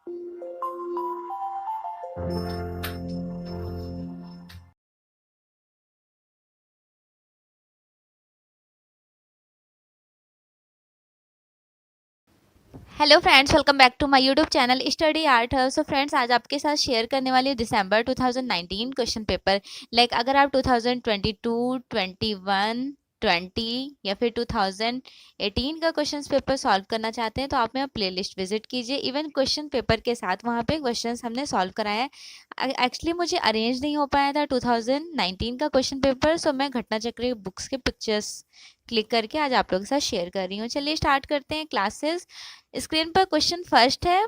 Hello friends, welcome back to my YouTube channel study art. So friends, आज आपके साथ share करने वाली हूँ दिसंबर 2019 क्वेश्चन पेपर। अगर आप 2022, 21, 20 या फिर 2018 का क्वेश्चन पेपर सॉल्व करना चाहते हैं तो आप मेरा प्लेलिस्ट विजिट कीजिए। इवन क्वेश्चन पेपर के साथ वहाँ पे क्वेश्चंस हमने सॉल्व कराया है। एक्चुअली मुझे अरेंज नहीं हो पाया था 2019 का क्वेश्चन पेपर, सो मैं घटना चक्र बुक्स के पिक्चर्स क्लिक करके आज आप लोगों के साथ शेयर कर रही हूँ। चलिए स्टार्ट करते हैं क्लासेस। स्क्रीन पर क्वेश्चन फर्स्ट है,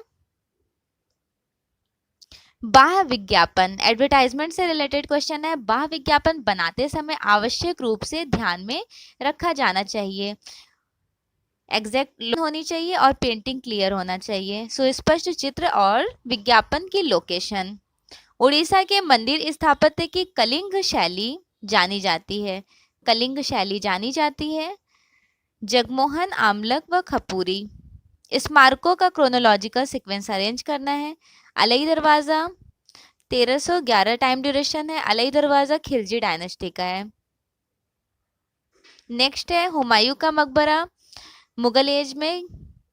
बाह्य विज्ञापन एडवर्टाइजमेंट से रिलेटेड क्वेश्चन है। बाह्य विज्ञापन बनाते समय आवश्यक रूप से ध्यान में रखा जाना चाहिए, एग्जैक्ट होनी चाहिए और पेंटिंग क्लियर होना चाहिए, सुस्पष्ट चित्र और विज्ञापन की लोकेशन। उड़ीसा के मंदिर स्थापत्य की कलिंग शैली जानी जाती है, कलिंग शैली जानी जाती है। जगमोहन, आमलक व खपूरी स्मारकों का क्रोनोलॉजिकल सीक्वेंस अरेंज करना है। अलई दरवाज़ा 1311 टाइम ड्यूरेशन है। अलई दरवाज़ा खिलजी डायनेस्टी का है। नेक्स्ट है हुमायूं का मकबरा, मुगल एज में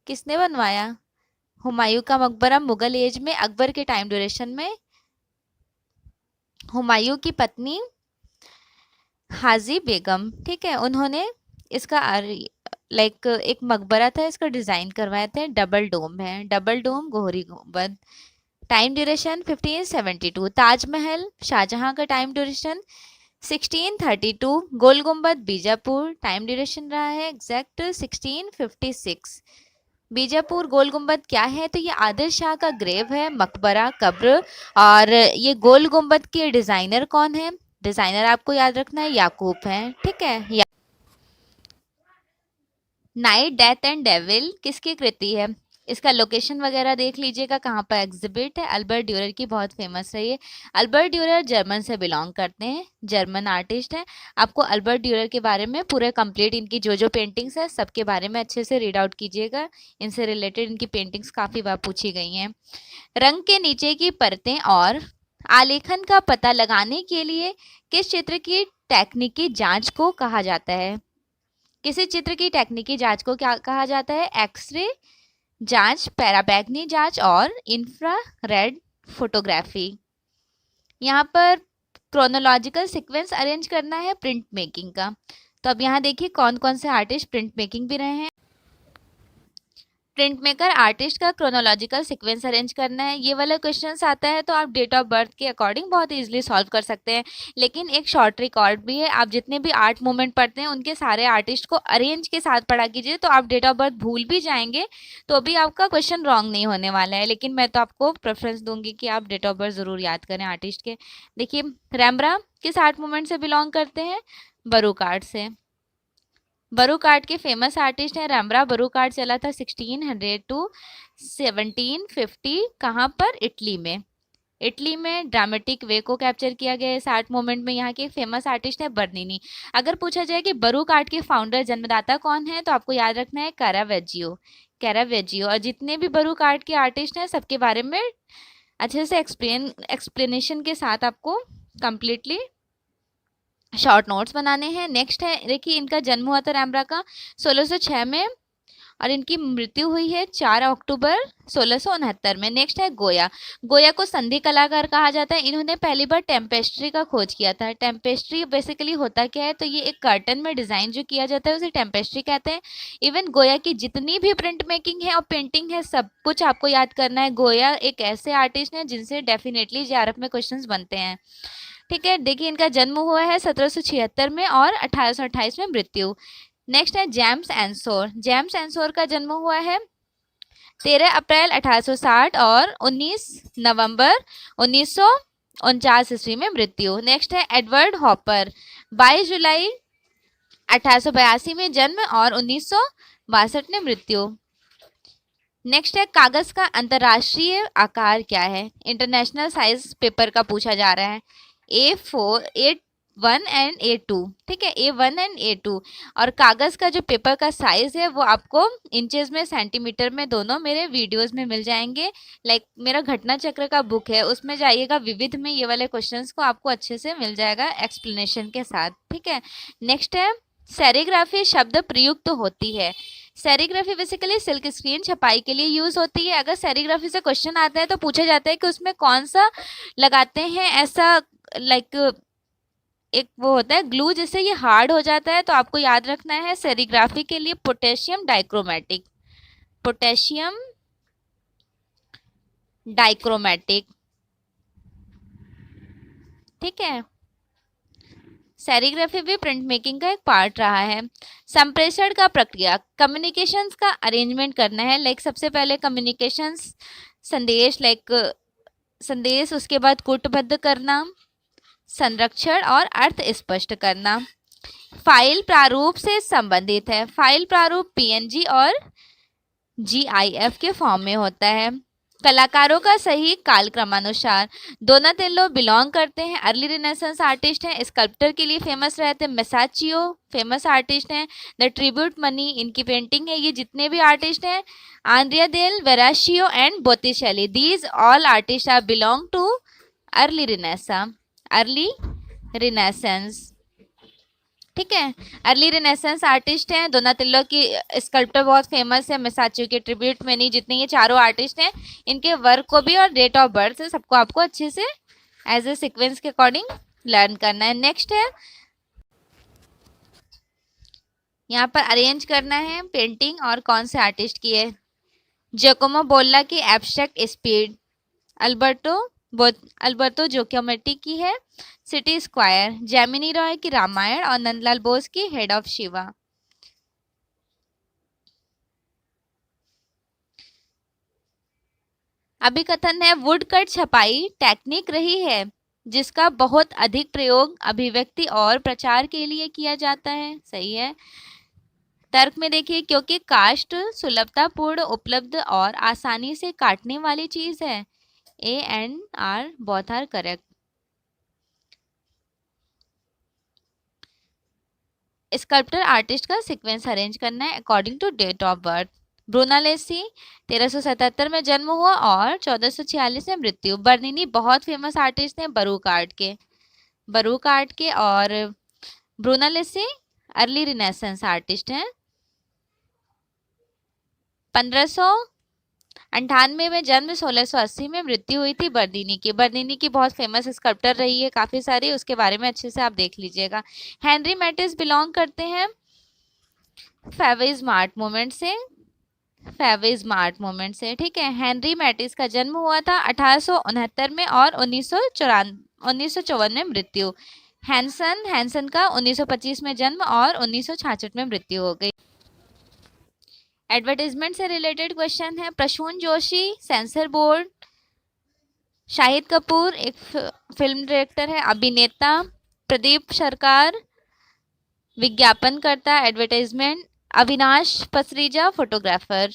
किसने बनवाया? हुमायूं का मकबरा मुगल एज में अकबर के टाइम ड्यूरेशन में हुमायूं की पत्नी हाजी बेगम, ठीक है, उन्होंने इसका एक मकबरा था, इसका डिजाइन करवाए थे। डबल डोम है, डबल डोम गोहरी गुंबद। Time duration 1572। ताजमहल शाहजहां का टाइम ड्यूरेशन 1632। गोल गुंबद बीजापुर, टाइम ड्यूरेशन रहा है एग्जैक्ट 1656। बीजापुर गोल गुंबद क्या है? तो ये आदिल शाह का ग्रेव है, मकबरा, कब्र। और ये गोल गुंबद के डिजाइनर कौन है? डिजाइनर आपको याद रखना है, याकूब है, ठीक है। नाइट, डेथ एंड डेविल किसकी कृति है? इसका लोकेशन वगैरह देख लीजिएगा कहाँ पर एग्जिबिट है। अल्बर्ट ड्यूरर की बहुत फेमस है ये। अल्बर्ट ड्यूरर जर्मन से बिलोंग करते हैं, जर्मन आर्टिस्ट हैं। आपको अल्बर्ट ड्यूरर के बारे में पूरे कंप्लीट इनकी जो जो पेंटिंग्स है सबके बारे में अच्छे से रीड आउट कीजिएगा। इनसे रिलेटेड इनकी पेंटिंग्स काफ़ी बार पूछी गई हैं। रंग के नीचे की परतें और आलेखन का पता लगाने के लिए किस चित्र की टेक्निकी जांच को कहा जाता है? किसी चित्र की टेक्निकी जांच को क्या कहा जाता है? एक्सरे जांच, पैराबैग्नी जांच और इंफ्रारेड फोटोग्राफी। यहाँ पर क्रोनोलॉजिकल सीक्वेंस अरेंज करना है प्रिंट मेकिंग का। तो अब यहाँ देखिए कौन कौन से आर्टिस्ट प्रिंट मेकिंग भी रहे हैं। प्रिंट मेकर आर्टिस्ट का क्रोनोलॉजिकल सीक्वेंस अरेंज करना है। ये वाला क्वेश्चन आता है तो आप डेट ऑफ बर्थ के अकॉर्डिंग बहुत इजीली सॉल्व कर सकते हैं। लेकिन एक शॉर्ट रिकॉर्ड भी है, आप जितने भी आर्ट मूवमेंट पढ़ते हैं उनके सारे आर्टिस्ट को अरेंज के साथ पढ़ा कीजिए, तो आप डेट ऑफ बर्थ भूल भी जाएंगे तो भी आपका क्वेश्चन रॉन्ग नहीं होने वाला है। लेकिन मैं तो आपको प्रेफरेंस दूंगी कि आप डेट ऑफ बर्थ जरूर याद करें आर्टिस्ट के। देखिए, रैम्ब्रा किस आर्ट मूवमेंट से बिलोंग करते हैं? बरूक आर्ट से। बरूक आर्ट के फेमस आर्टिस्ट हैं रैम्ब्रा। बरूक आर्ट चला था 1600 टू 1750। कहाँ पर? इटली में। इटली में ड्रामेटिक वे को कैप्चर किया गया इस आर्ट मोमेंट में। यहाँ के फेमस आर्टिस्ट है बर्निनी। अगर पूछा जाए कि बरूक आर्ट के फाउंडर जन्मदाता कौन है तो आपको याद रखना है कैरावेजियो, कैरावेजियो। और जितने भी बरूक आर्ट के आर्टिस्ट हैं सबके बारे में अच्छे से एक्सप्लेनेशन के साथ आपको कंप्लीटली शॉर्ट नोट्स बनाने हैं। नेक्स्ट है, देखिए इनका जन्म हुआ था रैम्ब्रा का 1606 में और इनकी मृत्यु हुई है 4 अक्टूबर 1669 में। नेक्स्ट है गोया। गोया को संधि कलाकार कहा जाता है। इन्होंने पहली बार टेम्पेस्ट्री का खोज किया था। टेम्पेस्ट्री बेसिकली होता क्या है? तो ये एक कर्टन में डिजाइन जो किया जाता है उसे टेम्पेस्ट्री कहते हैं। इवन गोया की जितनी भी प्रिंट मेकिंग है और पेंटिंग है सब कुछ आपको याद करना है। गोया एक ऐसे आर्टिस्ट हैं जिनसे डेफिनेटली जेआरएफ में क्वेश्चन बनते हैं, ठीक है। देखिए इनका जन्म हुआ है 1776 में और 1828 में मृत्यु। नेक्स्ट है जेम्स एंसोर। जेम्स एंसोर का जन्म हुआ है 13 अप्रैल 1860 और 19 नवंबर 1949 ईस्वी में मृत्यु। नेक्स्ट है एडवर्ड हॉपर। 22 जुलाई 1882 में जन्म और 1962 में मृत्यु। नेक्स्ट है कागज का अंतरराष्ट्रीय आकार क्या है? इंटरनेशनल साइज पेपर का पूछा जा रहा है। A4 A1 एंड A2, ठीक है, A1 एंड A2। और कागज़ का जो पेपर का साइज़ है वो आपको इंचेस में, सेंटीमीटर में, दोनों मेरे वीडियोस में मिल जाएंगे। लाइक मेरा घटना चक्र का बुक है, उसमें जाइएगा, विविध में ये वाले क्वेश्चंस को आपको अच्छे से मिल जाएगा एक्सप्लेनेशन के साथ, ठीक है। नेक्स्ट है सेरिग्राफी शब्द प्रयुक्त होती है। सेरिग्राफी बेसिकली सिल्क स्क्रीन छपाई के लिए यूज होती है। अगर सेरिग्राफी से क्वेश्चन आता है तो पूछा जाता है कि उसमें कौन सा लगाते हैं, ऐसा लाइक एक वो होता है ग्लू जिससे ये हार्ड हो जाता है, तो आपको याद रखना है सेरिग्राफी के लिए पोटेशियम डाइक्रोमेटिक, पोटेशियम डाइक्रोमेटिक, ठीक है। सेरिग्राफी भी प्रिंट मेकिंग का एक पार्ट रहा है। संप्रेषण का प्रक्रिया, कम्युनिकेशंस का अरेंजमेंट करना है। लाइक सबसे पहले कम्युनिकेशंस, संदेश, लाइक संदेश, उसके बाद कूटबद्ध करना, संरक्षण और अर्थ स्पष्ट करना। फाइल प्रारूप से संबंधित है। फाइल प्रारूप पीएनजी और जीआईएफ के फॉर्म में होता है। कलाकारों का सही कालक्रमानुसार, डोनाटेलो बिलोंग करते हैं, अर्ली रिनेसेंस आर्टिस्ट हैं। स्कल्प्टर के लिए फेमस रहते हैं। मेसाचियो फेमस आर्टिस्ट हैं। द ट्रिब्यूट मनी इनकी पेंटिंग है। ये जितने भी आर्टिस्ट हैं, Andrea del Verrocchio and Botticelli, these all artists are belong to early renaissance, early renaissance, ठीक है। अर्ली रिनेसेंस आर्टिस्ट हैं। डोनाटेलो की स्कल्प्टर बहुत फेमस है। मेसाचियो के ट्रिब्यूट में नहीं, जितने ये चारों आर्टिस्ट हैं, इनके वर्क को भी और डेट ऑफ बर्थ से सबको आपको अच्छे से एज ए सीक्वेंस के अकॉर्डिंग लर्न करना है। नेक्स्ट है यहाँ पर अरेंज करना है पेंटिंग और कौन से आर्टिस्ट की है। जैकोमो बोल्ला की एब्स्ट्रैक्ट स्पीड, अल्बर्टो जोक्योमेटी की है सिटी स्क्वायर, जैमिनी रॉय की रामायण और नंदलाल बोस की हेड ऑफ शिवा। अभिकथन है वुड कट छपाई टेक्निक रही है जिसका बहुत अधिक प्रयोग अभिव्यक्ति और प्रचार के लिए किया जाता है। सही है। तर्क में देखिए, क्योंकि काष्ठ सुलभतापूर्ण, उपलब्ध और आसानी से काटने वाली चीज है। A and R both are correct. Sculptor artist का सीक्वेंस अरेंज करना है according to date of birth. Brunelleschi 1377 में जन्म हुआ और 1446 में मृत्यु। बर्निनी बहुत फेमस आर्टिस्ट हैं बरूक आर्ट के और ब्रूनालेसी अर्ली रिनेसेंस आर्टिस्ट हैं। 1598 में जन्म, 1680 में मृत्यु हुई थी बर्निनी की बहुत फेमस स्कल्प्टर रही है काफी सारी, उसके बारे में अच्छे से आप देख लीजिएगा। हेनरी मैटिस बिलोंग करते हैं फेवे स्मार्ट मूवमेंट से, ठीक है। हेनरी मैटिस का जन्म हुआ था 1869 में और 1954 में मृत्यु। हैंसन का 1925 में जन्म और 1966 में मृत्यु हो गई। एडवर्टाइजमेंट से रिलेटेड क्वेश्चन है। प्रसून जोशी सेंसर बोर्ड, शाहिद कपूर एक फिल्म डायरेक्टर है, अभिनेता प्रदीप सरकार विज्ञापनकर्ता एडवर्टाइजमेंट, अविनाश पसरीजा फोटोग्राफर।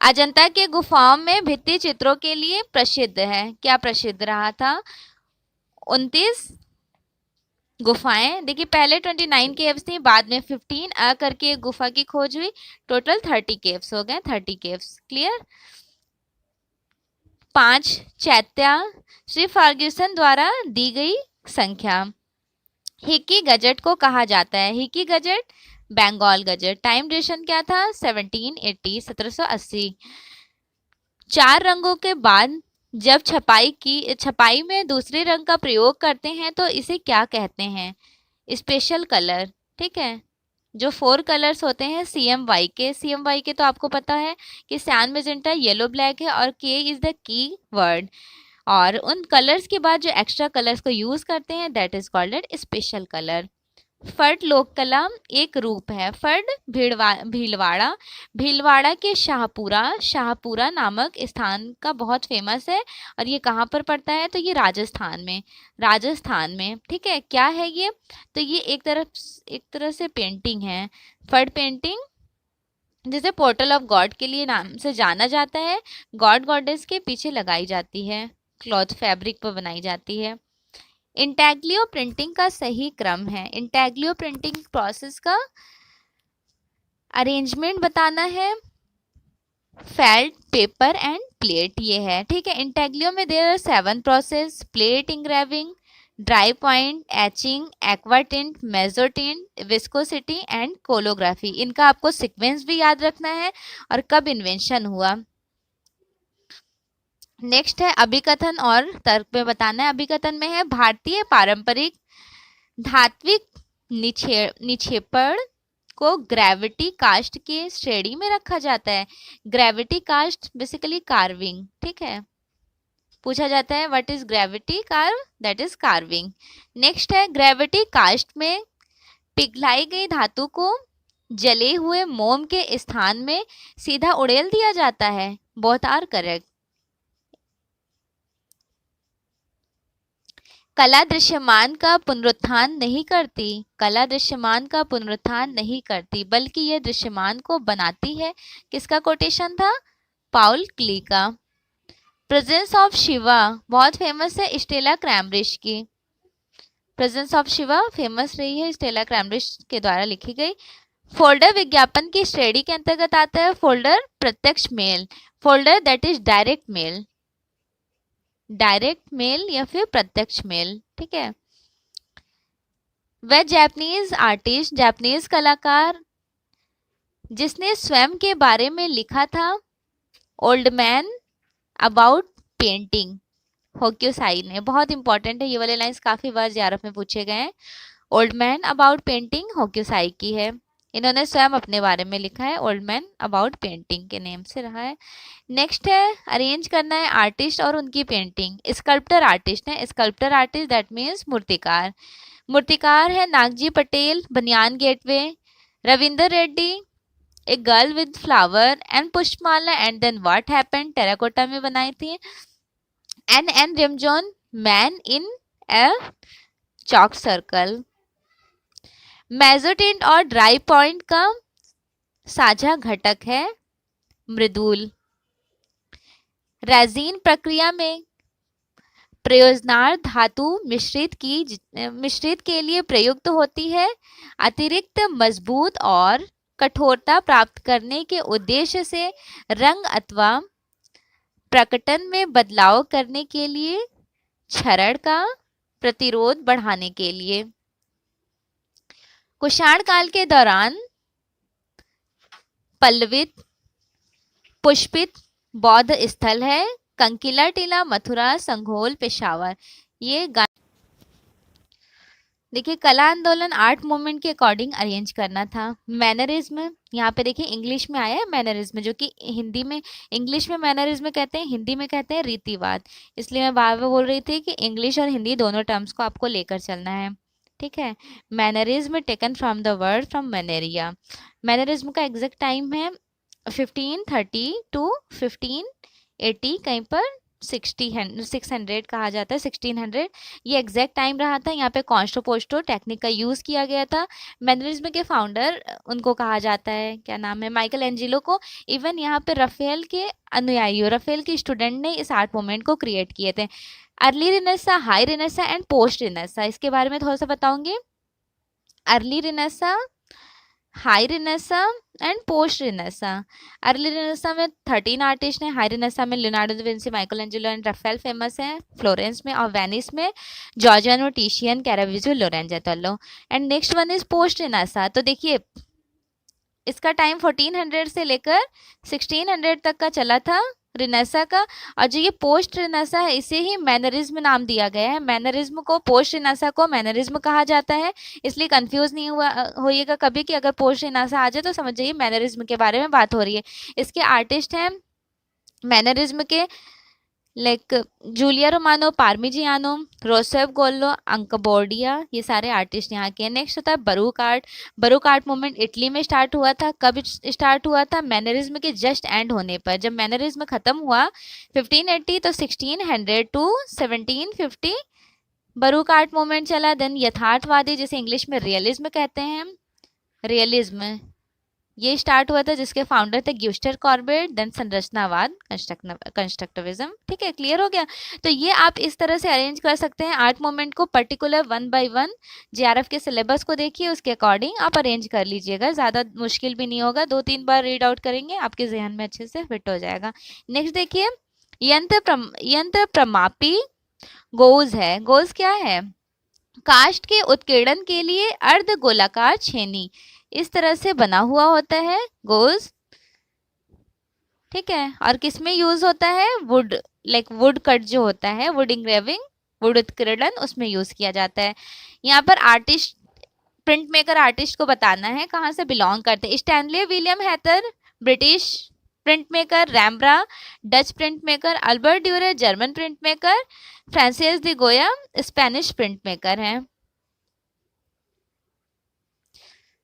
अजंता के गुफाओं में भित्ति चित्रों के लिए प्रसिद्ध है। क्या प्रसिद्ध रहा था? 29 गुफाएं। देखिए पहले 29 केव्स थी, बाद में 15 करके गुफा की खोज हुई, टोटल 30 केव्स हो गए, 30 caves. Clear. 5 chaitya Shri Fergusson द्वारा दी गई संख्या। हिकी गजट को कहा जाता है। Hicky gazette Bengal gazette. Time duration क्या था? 1780। 4 रंगों के बाद जब छपाई में दूसरे रंग का प्रयोग करते हैं तो इसे क्या कहते हैं? स्पेशल कलर, ठीक है। जो 4 कलर्स होते हैं CMYK तो आपको पता है कि सियान मैजेंटा येलो ब्लैक है और K is the key word. और उन कलर्स के बाद जो एक्स्ट्रा कलर्स को यूज करते हैं that is called special colour. फर्ड लोक कला एक रूप है। फर्ड भीलवाड़ा के शाहपुरा नामक स्थान का बहुत फेमस है। और ये कहाँ पर पड़ता है? तो ये राजस्थान में, ठीक है। क्या है ये? तो ये एक तरह से पेंटिंग है। फर्ड पेंटिंग जिसे पोर्टल ऑफ गॉड के लिए नाम से जाना जाता है, गॉड गॉडेस के पीछे लगाई जाती है, क्लॉथ फैब्रिक पर बनाई जाती है। इंटेग्लियो प्रिंटिंग का सही क्रम है, इंटेग्लियो प्रिंटिंग प्रोसेस का अरेंजमेंट बताना है, फेल्ट, पेपर एंड प्लेट ये है, ठीक है। इंटेग्लियो में there are 7 process, plate engraving, dry point, etching, aquatint, mezzotint, viscosity and collagraphy. इनका आपको सीक्वेंस भी याद रखना है और कब इन्वेंशन हुआ। नेक्स्ट है अभिकथन और तर्क में बताना है। अभिकथन में है भारतीय पारंपरिक धात्विक निक्षेपण को ग्रेविटी कास्ट की श्रेणी में रखा जाता है। ग्रेविटी कास्ट बेसिकली कार्विंग, ठीक है। पूछा जाता है what is gravity curve, that is carving. Next है ग्रेविटी कास्ट में पिघलाई गई धातु को जले हुए मोम के स्थान में सीधा उड़ेल दिया जाता है। Both are correct. कला दृश्यमान का पुनरुत्थान नहीं करती, कला दृश्यमान का पुनरुत्थान नहीं करती, बल्कि यह दृश्यमान को बनाती है। किसका कोटेशन था? पाउल क्ली का। प्रेजेंस ऑफ शिवा बहुत फेमस है स्टेला क्रैमब्रिज की। प्रेजेंस ऑफ शिवा फेमस रही है स्टेला क्रैमब्रिज के द्वारा लिखी गई। फोल्डर विज्ञापन की श्रेणी के अंतर्गत आता है। फोल्डर प्रत्यक्ष मेल, folder that is direct mail, direct mail या फिर प्रत्यक्ष मेल, ठीक है। वह जापानीज आर्टिस्ट, जापानीज कलाकार जिसने स्वयं के बारे में लिखा था ओल्ड मैन अबाउट पेंटिंग, होक्यूसाई ने। बहुत इंपॉर्टेंट है ये वाले लाइंस, काफी बार जेआरएफ में पूछे गए हैं। ओल्ड मैन अबाउट पेंटिंग होक्यूसाई की है। इन्होंने स्वयं अपने बारे में लिखा है, ओल्ड मैन अबाउट पेंटिंग के नेम से रहा है। नेक्स्ट है अरेंज करना है आर्टिस्ट और उनकी पेंटिंग। स्कल्प्टर आर्टिस्ट है, स्कल्प्टर आर्टिस्ट दैट मीन्स मूर्तिकार। मूर्तिकार है Nagji Patel, banyan gateway. Ravinder Reddy a girl with flower and Pushpamala and then what happened, terracotta में बनाई थी। एन रिमजोन man in a chalk circle. Mezzotint और ड्राई पॉइंट का साझा घटक है मृदुल। रेजिन प्रक्रिया में प्रयोजनार्थ धातु मिश्रित के लिए प्रयुक्त होती है। अतिरिक्त मजबूत और कठोरता प्राप्त करने के उद्देश्य से रंग अथवा प्रकटन में बदलाव करने के लिए, क्षरण का प्रतिरोध बढ़ाने के लिए। कुषाण काल के दौरान पल्लवित पुष्पित बौद्ध स्थल है कंकिला टीला, मथुरा, संघोल, पेशावर। ये देखिए कला आंदोलन आर्ट मूवमेंट के अकॉर्डिंग अरेंज करना था। मैनरिज्म यहाँ पे देखिए इंग्लिश में आया है मैनरिज्म, जो कि हिंदी में, इंग्लिश में मैनरिज्म कहते हैं, हिंदी में कहते हैं रीतिवाद। इसलिए मैं बार बार बोल रही थी कि इंग्लिश और हिंदी दोनों टर्म्स को आपको लेकर चलना है, ठीक है। Mannerism taken from the word from maniera. Mannerism का एग्जैक्ट टाइम है 1530 टू 1580, कहीं पर 600 कहा जाता है, 1600 ये एग्जैक्ट टाइम रहा था। यहाँ पे कॉन्स्टोपोस्टो टेक्निक का यूज़ किया गया था। मैनरिज्म के फाउंडर उनको कहा जाता है, क्या नाम है, माइकल एंजिलो को। इवन यहाँ पे रफेल के अनुयायियों, रफेल के स्टूडेंट ने इस आर्ट मूवमेंट को क्रिएट किए थे। Early renaissance, high renaissance and post renaissance, इसके बारे में थोड़ा सा बताऊंगी। Early renaissance, high renaissance and post renaissance. Early renaissance में 13 आर्टिस्ट हैं। हाई रिनेसा में Leonardo da Vinci, Michelangelo and Raphael famous हैं फ्लोरेंस में। और वेनिस में Giorgione, Titian, Caravaggio, Lorenzo Lotto. And next one is post renaissance. तो देखिए इसका टाइम 1400 से लेकर 1600 तक का चला था रिनेसा का। और जो ये पोस्ट रिनेसा है इसे ही मैनरिज्म नाम दिया गया है। मैनरिज्म को, पोस्ट रिनेसा को मैनरिज्म कहा जाता है। इसलिए कंफ्यूज नहीं होइएगा कभी कि अगर पोस्ट रिनेसा आ जाए तो समझ जाइए मैनरिज्म के बारे में बात हो रही है। इसके आर्टिस्ट हैं मैनरिज्म के लाइक जूलिया रोमानो, पार्मिजियानो, रोसेफ गोल्लो, अंकबोर्डिया, ये सारे आर्टिस्ट यहाँ के हैं। नेक्स्ट होता है बरूक आर्ट। बरूक आर्ट मूवमेंट इटली में स्टार्ट हुआ था। कब स्टार्ट हुआ था? मैनरिज्म के जस्ट एंड होने पर। जब मैनरिज्म खत्म हुआ 1580 तो 1600 टू 1750 बरूक आर्ट मूवमेंट चला। देन यथार्थवादी, जिसे इंग्लिश में रियलिज्म कहते हैं, रियलिज्म ये स्टार्ट हुआ था, जिसके फाउंडर थे ग्यूस्टर कॉर्बेट, देन संरचनावाद, कंस्ट्रक्टिविज्म। ठीक है, क्लियर हो गया। तो ये आप इस तरह से अरेंज कर सकते हैं 8 मोमेंट को पर्टिकुलर 1 बाय 1। जेआरएफ के सिलेबस को देखिए, उसके अकॉर्डिंग आप अरेंज कर लीजिएगा, ज़्यादा मुश्किल भी नहीं होगा, 2-3 बार रीड आउट करेंगे आपके जहन में अच्छे से फिट हो जाएगा। नेक्स्ट देखिए, यंत्र प्रमापी गोज है। गोज क्या है? काष्ठ के उत्कीर्णन के लिए अर्ध गोलाकार छेनी इस तरह से बना हुआ होता है गोज। ठीक है, और किस में यूज होता है? वुड, लाइक वुड कट जो होता है, वुड इंग्रेविंग, वुड उत्कीर्णन, उसमें यूज किया जाता है। यहाँ पर आर्टिस्ट, प्रिंट मेकर आर्टिस्ट को बताना है कहाँ से बिलोंग करते हैं। Stanley William Hayter British print maker, Rembrandt Dutch print maker, Albert Durer German print maker, Francis de Goya Spanish print maker हैं।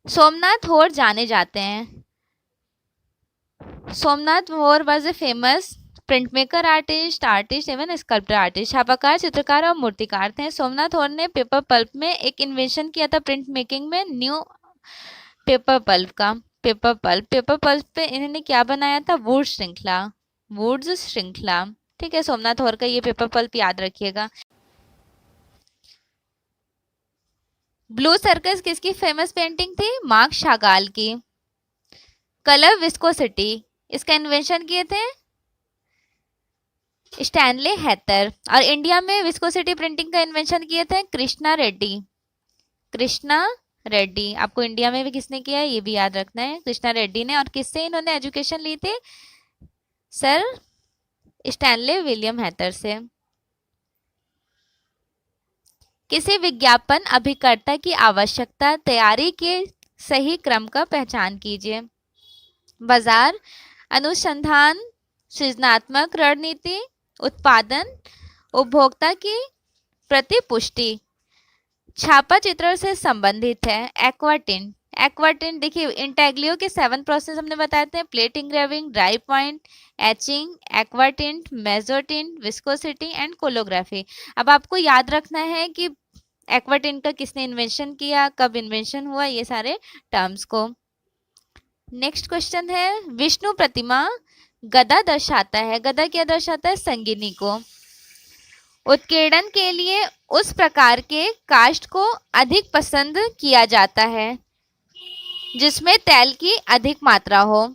सोमनाथ होर जाने जाते हैं। सोमनाथ होर was a famous print maker, artist एवं स्कल्प्टर आर्टिस्ट, छापाकार, चित्रकार और मूर्तिकार थे। सोमनाथ होर ने पेपर पल्प में एक इन्वेंशन किया था प्रिंट मेकिंग में, न्यू पेपर पल्प का। पेपर पल्प पे इन्होंने क्या बनाया था? वुड श्रृंखला, वुड्स श्रृंखला। ठीक है, सोमनाथ होर का ये पेपर पल्प याद रखिएगा। ब्लू सर्कस किसकी फेमस पेंटिंग थी? मार्क शागाल की। कलर विस्कोसिटी, इसका इन्वेंशन किए थे स्टैनले हैथर। और इंडिया में विस्कोसिटी प्रिंटिंग का इन्वेंशन किए थे कृष्णा रेड्डी। कृष्णा रेड्डी, आपको इंडिया में भी किसने किया है ये भी याद रखना है, कृष्णा रेड्डी ने। और किससे इन्होंने एजुकेशन ली थी? सर स्टैनले विलियम हैथर से। किसी विज्ञापन अभिकर्ता की आवश्यकता, तैयारी के सही क्रम का पहचान कीजिए। बाजार, अनुसंधान, सृजनात्मक रणनीति, उत्पादन, उपभोक्ता की प्रतिपुष्टि। छापा चित्रण से संबंधित है। एक्वाटिंट, एक्वाटिंट देखिए, इंटेग्लियो के 7 प्रोसेस हमने बताए थे, plate engraving, dry point, etching, aquatint, mezzotint, viscosity and collagraphy. अब आपको याद रखना है कि एक्वाटिंट का किसने इन्वेंशन किया, कब इन्वेंशन हुआ, ये सारे टर्म्स को। नेक्स्ट क्वेश्चन है, विष्णु प्रतिमा गदा दर्शाता है। गदा क्या दर्शाता है? संगिनी को। उत्कीर्णन के लिए उस प्रकार के काष्ठ को अधिक पसंद किया जाता है जिसमें तेल की अधिक मात्रा हो।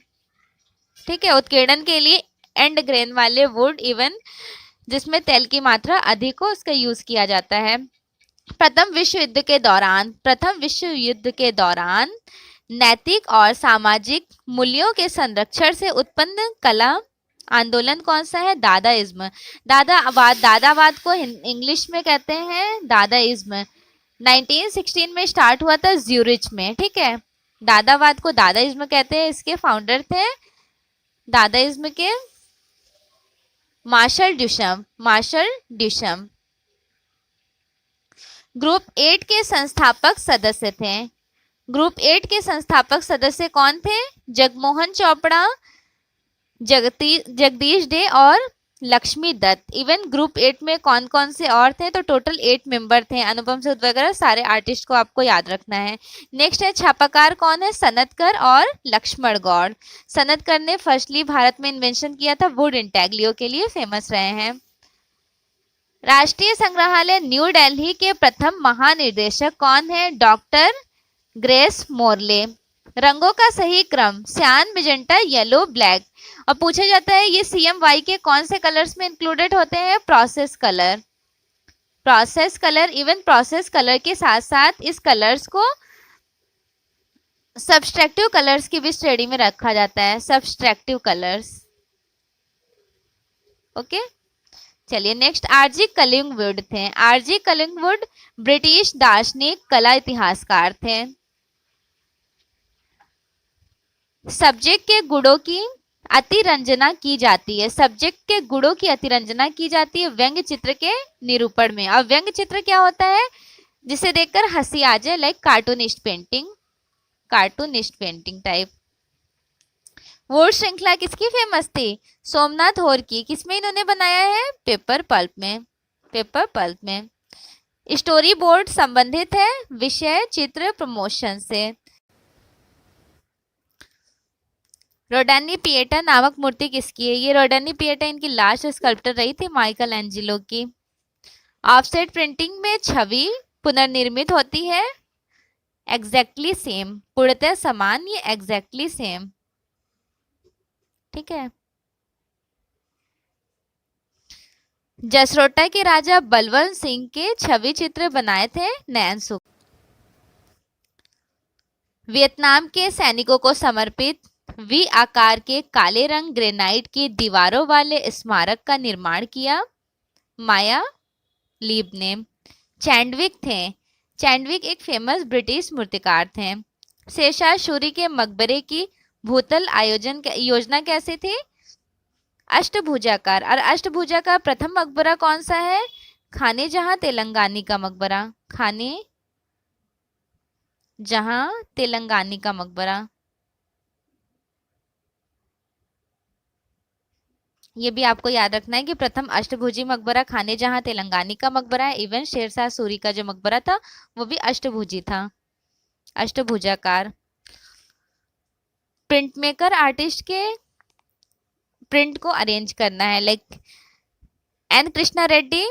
ठीक है, उत्कीर्णन के लिए एंड ग्रेन वाले वुड इवन जिसमें तेल की मात्रा अधिक हो उसका यूज किया जाता है। प्रथम विश्व युद्ध के दौरान नैतिक और सामाजिक मूल्यों के संरक्षण से उत्पन्न कला आंदोलन कौन सा है? दादाइज्म। दादावाद को इंग्लिश में कहते हैं दादाइज्म। 1916 में स्टार्ट हुआ था ज्यूरिच में। ठीक है, दादावाद को दादाइज्म कहते हैं। इसके फाउंडर थे दादाइज्म के मार्शल ड्यूशम। ग्रुप 8 के संस्थापक सदस्य थे। ग्रुप 8 के संस्थापक सदस्य कौन थे? जगमोहन चोपड़ा, जगदीश डे और लक्ष्मी दत्त। इवन ग्रुप 8 में कौन कौन से और थे? तो टोटल 8 मेंबर थे। अनुपम सूद वगैरह सारे आर्टिस्ट को आपको याद रखना है। नेक्स्ट है छापाकार कौन है? सनतकर और लक्ष्मण गौड़। सनतकर ने फर्स्टली भारत में इन्वेंशन किया था, वुड इंटेग्लियो के लिए फेमस रहे हैं। राष्ट्रीय संग्रहालय न्यू दिल्ली के प्रथम महानिदेशक कौन है? Doctor grace Morley. रंगों का सही क्रम, सियान, मेजेंटा, येलो, ब्लैक। और पूछा जाता है ये CMY के कौन से कलर्स में इंक्लूडेड होते हैं? Process colour. Even process colour के साथ साथ इस कलर्स को सब्सट्रैक्टिव कलर्स की भी श्रेणी में रखा जाता है। Subtractive colours. ओके, चलिए नेक्स्ट RG कलिंगवुड थे। RG कलिंगवुड ब्रिटिश दार्शनिक, कला इतिहासकार थे। सब्जेक्ट के गुणों की अतिरंजना की जाती है। सब्जेक्ट के गुणों की अतिरंजना की जाती है व्यंग्य चित्र के निरूपण में। और व्यंग्य चित्र क्या होता है? जिसे देखकर हंसी आ जाए, like cartoonist painting type. Would श्रृंखला किसकी फेमस थी? सोमनाथ होर की। किसमें इन्होंने बनाया है? पेपर पल्प में। स्टोरी बोर्ड संबंधित है विषय चित्र प्रमोशन से। रोडानी पिएटा नामक मूर्ति किसकी है? ये रोडानी पिएटा इनकी लास्ट स्कल्प्टर रही थी माइकल एंजिलो की। ऑफसेट प्रिंटिंग में छवि पुनर्निर्मित होती है। एग्जैक्टली सेम, पूर्णतः समान, ये एग्जैक्टली सेम, ठीक है। जसरोटा के राजा बलवंत सिंह के छवि चित्र बनाए थे नैन सुख। वियतनाम के सैनिकों को समर्पित वी आकार के काले रंग ग्रेनाइट की दीवारों वाले स्मारक का निर्माण किया माया लीब ने। चैंडविक थे। चैंडविक एक फेमस ब्रिटिश मूर्तिकार थे। शेरशाह सूरी के मकबरे की भूतल योजना कैसे थी? अष्टभुजाकार। और अष्टभुजाकार प्रथम मकबरा कौन सा है? खाने जहां तेलंगानी का मकबरा। खाने जहां तेलंगानी का मकबरा। ये भी आपको याद रखना है कि प्रथम अष्टभुजी मकबरा खाने जहां तेलंगानी का मकबरा है। इवन शेरशाह सूरी का जो मकबरा था वो भी अष्टभुजी था, अष्टभुजाकार। प्रिंट मेकर आर्टिस्ट के प्रिंट को अरेंज करना है, like N Krishna Reddy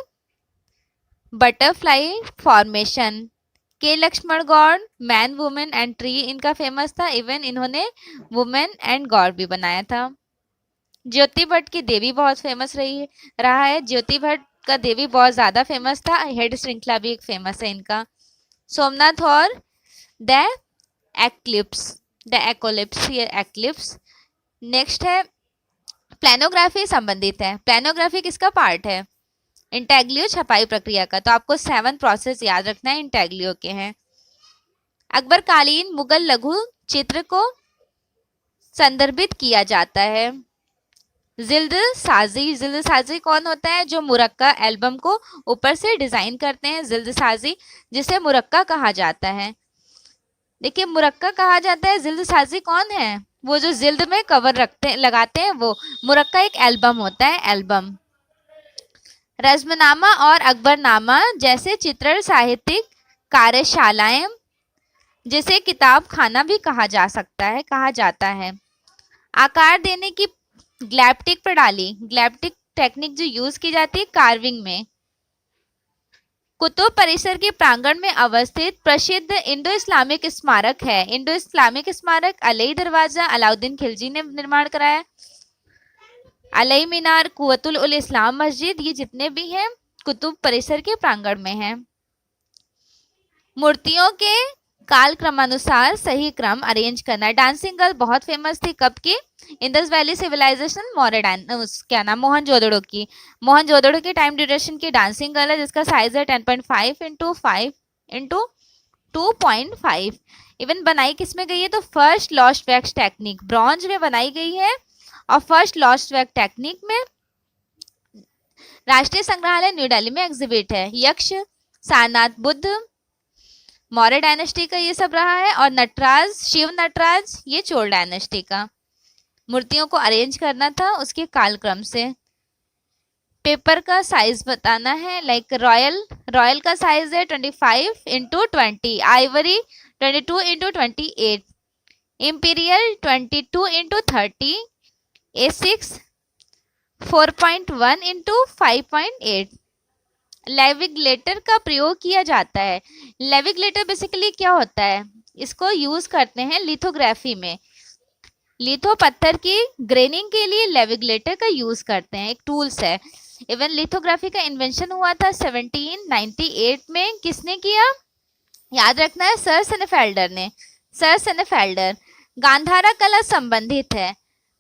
butterfly formation. K Laxman Goud man women and tree इनका फेमस था। इवन इन्होंने वुमेन एंड गॉड भी बनाया था। ज्योति भट्ट की देवी बहुत फेमस रहा है। ज्योति भट्ट का देवी बहुत ज्यादा फेमस था। हेड श्रृंखला भी एक फेमस है इनका। सोमनाथ और द एक्लिप्स, ये एक्लिप्स। नेक्स्ट है प्लेनोग्राफी संबंधित है। प्लेनोग्राफी किसका पार्ट है? इंटैग्लियो छपाई प्रक्रिया का। तो आपको 7 प्रोसेस याद रखना है, इंटैग्लियो के हैं। अकबरकालीन मुगल लघु चित्र को संदर्भित किया जाता है। जिल्द साजी कौन होता है? जो मुरक्का एल्बम को ऊपर से डिजाइन करते हैं, जिल्द साजी, जिसे मुरक्का कहा जाता है। देखिए मुरक्का कहा जाता है, जिल्द साजी कौन है? वो जो जिल्द में कवर लगाते हैं वो। मुरक्का एक एल्बम होता है, एल्बम। रज़्मनामा और अकबरनामा जैसे चित्रण साहित्यिक कार्यशालाएं, जिसे किताब खाना भी कहा जाता है। आकार देने की ग्लैप्टिक प्रणाली, ग्लैप्टिक टेक्निक जो यूज की जाती है कार्विंग में। कुतुब परिसर के प्रांगण में अवस्थित प्रसिद्ध इंडो इस्लामिक स्मारक है। इंडो इस्लामिक स्मारक अलई दरवाजा अलाउद्दीन खिलजी ने निर्माण कराया। अलई मीनार, कुवतुल उल इस्लाम मस्जिद, ये जितने भी हैं कुतुब परिसर के प्रांगण में हैं। मूर्तियों के काल क्रमानुसार सही क्रम अरेंज करना। डांसिंग गर्ल बहुत फेमस थी, कब की? इंडस वैली सिविलाइजेशन, मोहनजोदड़ो की। मोहनजोदड़ो के टाइम ड्यूरेशन की डांसिंग गर्ल है, जिसका साइज है 10.5 इंटू 5 इंटू 2.5। इवन बनाई किस में गई है? तो first lost wax technique, bronze में बनाई गई है। और फर्स्ट लॉस्ट वैक्स टेक्निक में राष्ट्रीय संग्रहालय न्यू दिल्ली में एग्जिबिट है। यक्ष, सारनाथ बुद्ध, मौर्य डायनेस्टी का ये सब रहा है। और नटराज, शिव नटराज, ये चोल डायनेस्टी का। मूर्तियों को अरेंज करना था उसके कालक्रम से। पेपर का साइज बताना है, लाइक रॉयल का साइज है 25 into 20, Ivory 22 into 28, imperial 22 into 30, A6 4.1 into 5.8। लेविगलेटर का प्रयोग किया जाता है। लेविगलेटर बेसिकली क्या होता है? इसको यूज करते हैं लिथोग्राफी में। लिथो पत्थर की ग्रेनिंग के लिए लेविगलेटर का यूज करते हैं, एक टूल्स है। इवन लिथोग्राफी का इन्वेंशन हुआ था 1798 में। किसने किया? याद रखना है, सर सेनेफेल्डर ने। सर सेनेफेल्डर। गांधारा कला संबंधित है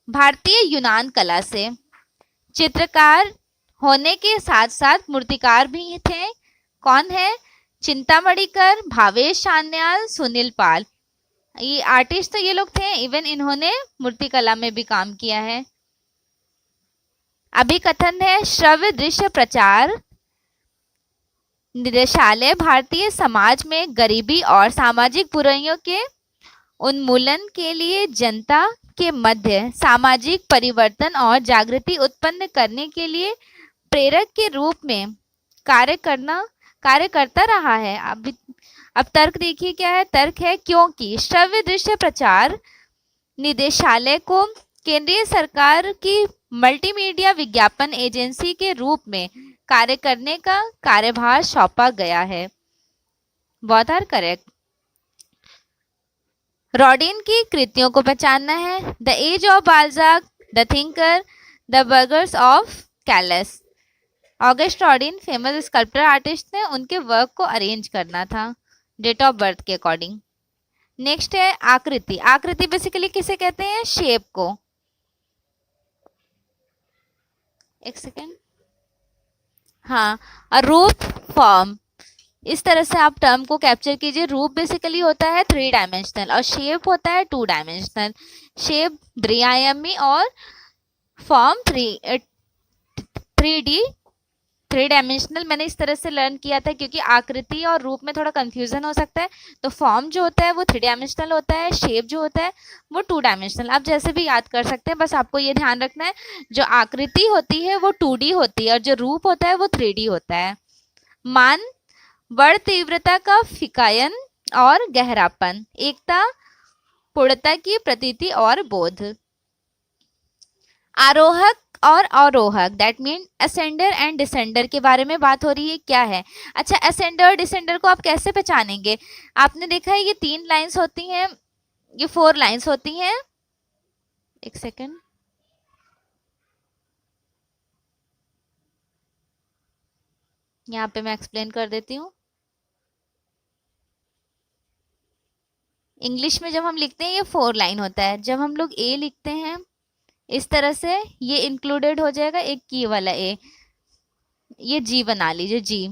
भारतीय यूनान कला से। चित्रकार होने के साथ साथ मूर्तिकार भी थे। कौन है? चिंतामणिकर, भावेश सान्याल, सुनील पाल, ये आर्टिस्ट तो ये लोग थे। इवन इन्होंने मूर्तिकला में भी काम किया है। अभिकथन है श्रव्य दृश्य प्रचार निदेशालय भारतीय समाज में गरीबी और सामाजिक बुराइयों के उन्मूलन के लिए जनता के मध्य सामाजिक परिवर्तन और जागृति उत्पन्न करने के लिए प्रेरक के रूप में कार्य करता रहा है। अब तर्क देखिए क्या है। तर्क है क्योंकि श्रव्य दृश्य प्रचार निदेशालय को केंद्रीय सरकार की मल्टीमीडिया विज्ञापन एजेंसी के रूप में कार्य करने का कार्यभार सौंपा गया है। Both are correct. रॉडिन की कृतियों को पहचानना है। The age of Balzac, the thinker, the burghers of Calais. Auguste Rodin famous sculptor artist थे, उनके वर्क को अरेंज करना था डेट ऑफ बर्थ के अकॉर्डिंग। नेक्स्ट है आकृति। आकृति बेसिकली किसे कहते हैं? शेप को। एक सेकेंड, हाँ, और रूप, फॉर्म। इस तरह से आप टर्म को कैप्चर कीजिए। रूप बेसिकली होता है 3 डायमेंशनल और शेप होता है 2 डायमेंशनल। शेप द्विआयामी और फॉर्म 3D 3 डायमेंशनल। मैंने इस तरह से लर्न किया था क्योंकि आकृति और रूप में थोड़ा कंफ्यूजन हो सकता है। तो फॉर्म जो होता है वो 3 डायमेंशनल होता है, शेप जो होता है वो 2 डायमेंशनल। आप जैसे भी याद कर सकते हैं, बस आपको ये ध्यान रखना है जो आकृति होती है वो 2D होती है और जो रूप होता है वो 3D होता है। मान, बड़ तीव्रता का फिकायन और गहरापन, एकता, पूर्णता की प्रतीति और बोध। आरोहक और अवरोहक, that mean ascender and descender के बारे में बात हो रही है। क्या है? अच्छा, असेंडर डिसेंडर को आप कैसे पहचानेंगे? आपने देखा है ये 3 लाइंस होती हैं, ये 4 लाइंस होती हैं। एक सेकेंड, यहाँ पे मैं एक्सप्लेन कर देती हूँ। इंग्लिश में जब हम लिखते हैं ये 4 लाइन होता है। जब हम लोग ए लिखते हैं इस तरह से, ये इंक्लूडेड हो जाएगा एक की वाला ए, ये जी बना लीजिए, जी।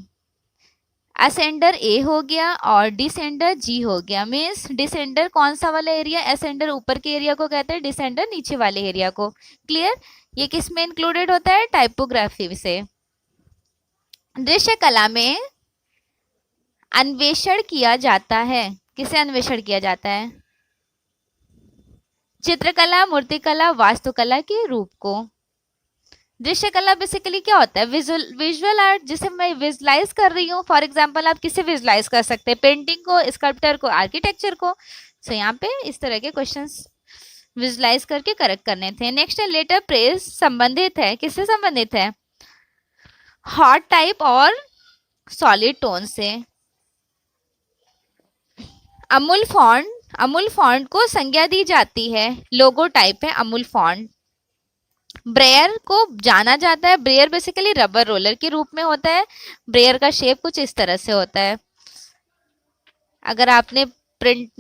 असेंडर ए हो गया और डिसेंडर जी हो गया। मीन्स डिसेंडर कौन सा वाला एरिया? असेंडर ऊपर के एरिया को कहते हैं, डिसेंडर नीचे वाले एरिया को। क्लियर? ये किस में इंक्लूडेड होता है? टाइपोग्राफी से। दृश्य कला में अन्वेषण किया जाता है। किसे अन्वेषण किया जाता है? चित्रकला, मूर्तिकला, वास्तुकला के रूप को। दृश्य कला बेसिकली क्या होता है? विजुअल आर्ट, जिसे मैं विजुलाइज कर रही हूँ। फॉर एग्जांपल आप किसे विजुलाइज कर सकते हैं? पेंटिंग को, स्कल्पचर को, आर्किटेक्चर को। सो यहाँ पे इस तरह के क्वेश्चंस विजुलाइज करके करेक्ट करने थे। नेक्स्ट है लेटर प्रेस, संबंधित है, किससे संबंधित है? हॉट टाइप और सॉलिड टोन से। अमूल फॉन्ट, अमूल फॉन्ट को संज्ञा दी जाती है, लोगो टाइप है अमूल फॉन्ट। ब्रेयर को जाना जाता है। ब्रेयर बेसिकली रबर रोलर के रूप में होता है। ब्रेयर का शेप कुछ इस तरह से होता है। अगर आपने प्रिंट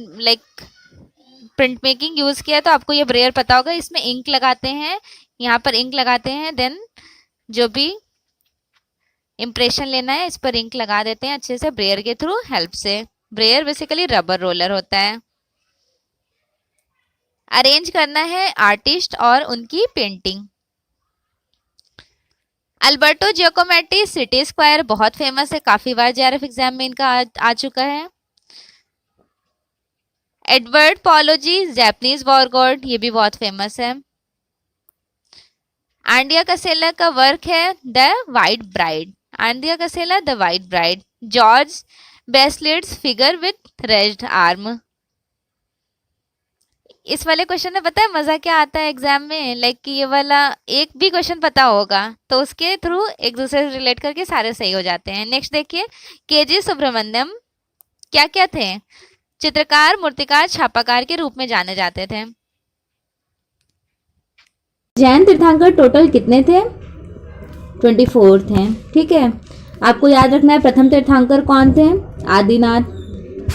मेकिंग यूज किया तो आपको ये ब्रेयर पता होगा। इसमें इंक लगाते हैं, यहाँ पर इंक लगाते हैं, देन जो भी इम्प्रेशन लेना है इस पर इंक लगा देते हैं अच्छे से ब्रेयर के थ्रू हेल्प से। ब्रेयर बेसिकली रबर रोलर होता है। अरेंज करना है आर्टिस्ट और उनकी पेंटिंग। अल्बर्टो जियोकोमेटी सिटी स्क्वायर बहुत फेमस है, काफी बार जेआरएफ एग्जाम में इनका आ चुका है। Edward apology Japanese war God, ये भी बहुत फेमस है। आंडिया कसेला का वर्क है the white bride, Andrea Cascella the white bride. George Baselitz figure with raised arm. इस वाले क्वेश्चन में पता है मजा क्या आता है एग्जाम में? लाइक ये वाला एक भी क्वेश्चन पता होगा तो उसके थ्रू एक दूसरे से रिलेट करके सारे सही हो जाते हैं। नेक्स्ट देखिए, केजी सुब्रमण्यम क्या क्या थे? चित्रकार, मूर्तिकार, छापाकार के रूप में जाने जाते थे। जैन तीर्थंकर टोटल कितने थे? 24 थे। ठीक है, आपको याद रखना है प्रथम तीर्थंकर कौन थे? आदिनाथ,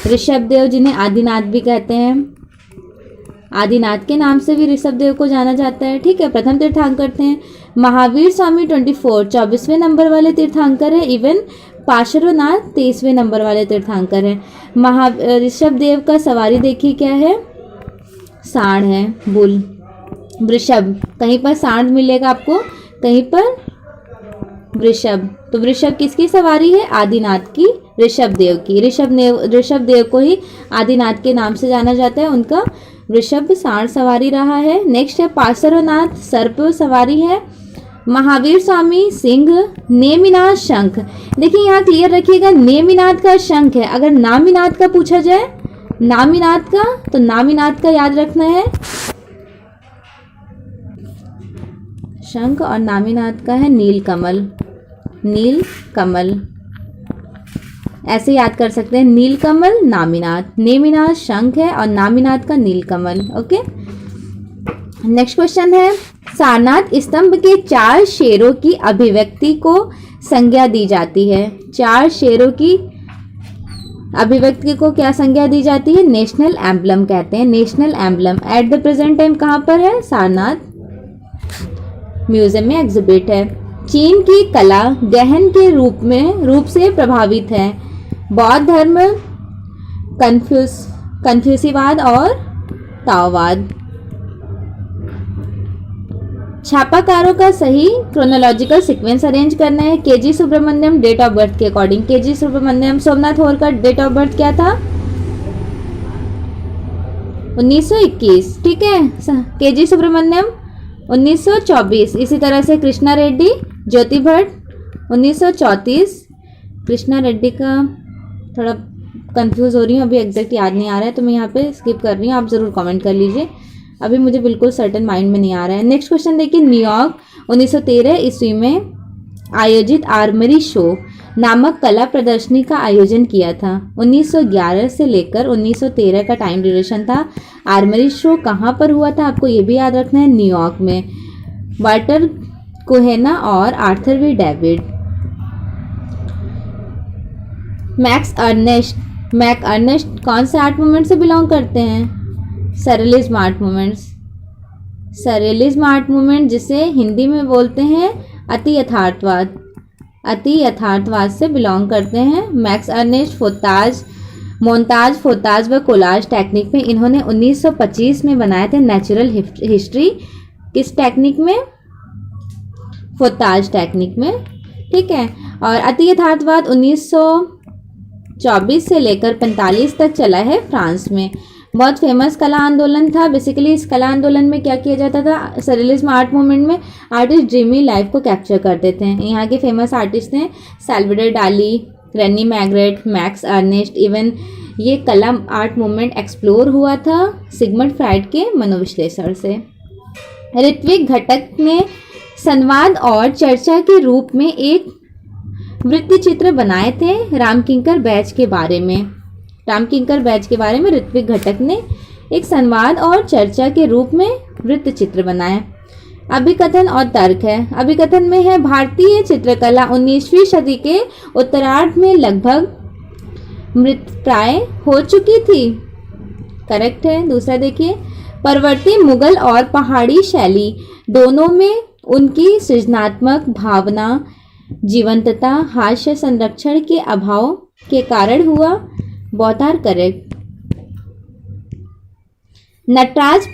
ऋषभदेव, जिन्हें आदिनाथ भी कहते हैं। आदिनाथ के नाम से भी ऋषभदेव को जाना जाता है। ठीक है, प्रथम तीर्थंकर थे। महावीर स्वामी 24वें नंबर वाले तीर्थंकर हैं। इवन पार्श्वनाथ 23वें नंबर वाले तीर्थंकर हैं। ऋषभदेव का सवारी देखिए क्या है? सांड है, बुल। वृषभ, कहीं पर सांड मिलेगा आपको, कहीं पर वृषभ। तो वृषभ किसकी सवारी है? आदिनाथ की, ऋषभदेव की। ऋषभदेव को ही आदिनाथ के नाम से जाना जाता है। उनका वृषभ सांड सवारी रहा है। नेक्स्ट है पार्श्वनाथ, सर्प सवारी है। महावीर स्वामी सिंह, नेमिनाथ शंख। देखिए यहाँ क्लियर रखिएगा, नेमिनाथ का शंख है। अगर नामीनाथ का पूछा जाए, नामीनाथ का, तो नामीनाथ का याद रखना है। शंख और नामीनाथ का है नीलकमल। नीलकमल ऐसे याद कर सकते हैं, नीलकमल नामीनाथ, नेमिनाथ शंख है और नामीनाथ का नीलकमल। ओके, नेक्स्ट क्वेश्चन है, सारनाथ स्तंभ के 4 शेरों की अभिव्यक्ति को संज्ञा दी जाती है। 4 शेरों की अभिव्यक्ति को क्या संज्ञा दी जाती है? नेशनल एम्बलम कहते हैं, national emblem. At the present time कहाँ पर है? सारनाथ म्यूजियम में एग्जिबिट है। चीन की कला गहन के रूप से प्रभावित है। बौद्ध धर्म, कन्फ्यूसीवाद और ताओवाद। छापाकारों का सही क्रोनोलॉजिकल सीक्वेंस अरेंज करना है। KG Subramanyan date of birth के according, KG Subramanyan, Somnath Horkar date of birth क्या था? 1921, ठीक है। केजी सुब्रमण्यम 1924। इसी तरह से कृष्णा रेड्डी, ज्योति भट्ट 1934। कृष्णा रेड्डी का थोड़ा कंफ्यूज हो रही हूँ, अभी एग्जैक्ट याद नहीं आ रहा है तो मैं यहाँ पे स्किप कर रही हूँ, आप ज़रूर कमेंट कर लीजिए, अभी मुझे बिल्कुल सर्टेन माइंड में नहीं आ रहा है। नेक्स्ट क्वेश्चन देखिए, न्यूयॉर्क 1913 ईस्वी में आयोजित आर्मरी शो नामक कला प्रदर्शनी का आयोजन किया था। 1911 से लेकर 1913 का टाइम ड्यूरेशन था। आर्मरी शो कहाँ पर हुआ था? आपको ये भी याद रखना है, न्यूयॉर्क में। वाल्टर कोहेना और Arthur V David. Max Ernst कौन से आर्ट मूवमेंट से बिलोंग करते हैं? Surrealism art movements. Surrealism art movement जिसे हिंदी में बोलते हैं अति यथार्थवाद, अति यथार्थवाद से बिलोंग करते हैं। मैक्स अर्नेस्ट मोन्ताज, फोताज व कोलाज टेक्निक में इन्होंने 1925 में बनाए थे नेचुरल हिस्ट्री। किस टेक्निक में? फोताज टेक्निक में, ठीक है। और अति यथार्थवाद 1924 से लेकर 45 तक चला है फ्रांस में। बहुत फेमस कला आंदोलन था। बेसिकली इस कला आंदोलन में क्या किया जाता था? सरेलिज्म आर्ट मूवमेंट में आर्टिस्ट ड्रीमी लाइफ को कैप्चर करते थे। यहाँ के फेमस आर्टिस्ट हैं सैल्वाडोर डाली, रेनी मैग्रेट, मैक्स अर्नेस्ट। इवन ये कला आर्ट मूवमेंट एक्सप्लोर हुआ था सिगमंड फ्राइड के मनोविश्लेषण से। ऋत्विक घटक ने संवाद और चर्चा के रूप में एक वृत्त चित्र बनाए थे रामकिंकर बैच के बारे में। रामकिंकर बैच के बारे में ऋत्विक घटक ने एक संवाद और चर्चा के रूप में वृत्त चित्र बनाए। अभिकथन और तर्क है। अभिकथन में है, भारतीय चित्रकला 19वीं सदी के उत्तरार्ध में लगभग मृतप्राय हो चुकी थी। करेक्ट है। दूसरा देखिए, परवर्ती मुगल और पहाड़ी शैली दोनों में उनकी सृजनात्मक भावना, जीवंतता, हास्य संरक्षण के अभाव के कारण हुआ। Both are correct. नटराज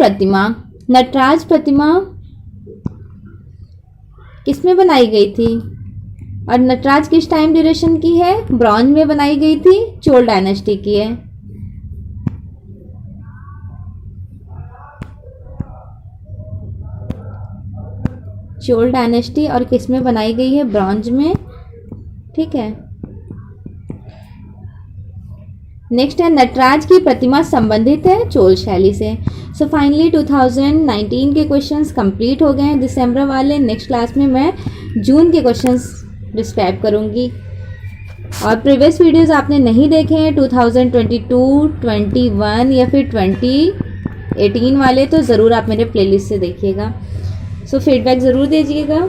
प्रतिमा किसमें बनाई गई थी? और नटराज किस टाइम ड्यूरेशन की है? ब्रॉन्ज में बनाई गई थी, चोल डायनेस्टी की है। चोल डायनेस्टी और किस में बनाई गई है? ब्रॉन्ज में, ठीक है। नेक्स्ट है, नटराज की प्रतिमा संबंधित है चोल शैली से। सो फाइनली 2019 के क्वेश्चंस कंप्लीट हो गए हैं दिसंबर वाले। नेक्स्ट क्लास में मैं जून के क्वेश्चंस डिस्क्राइब करूंगी। और प्रीवियस वीडियोस आपने नहीं देखे हैं 2022, 21 या फिर 2018 वाले, तो ज़रूर आप मेरे प्लेलिस्ट से देखिएगा। सो फीडबैक ज़रूर दीजिएगा।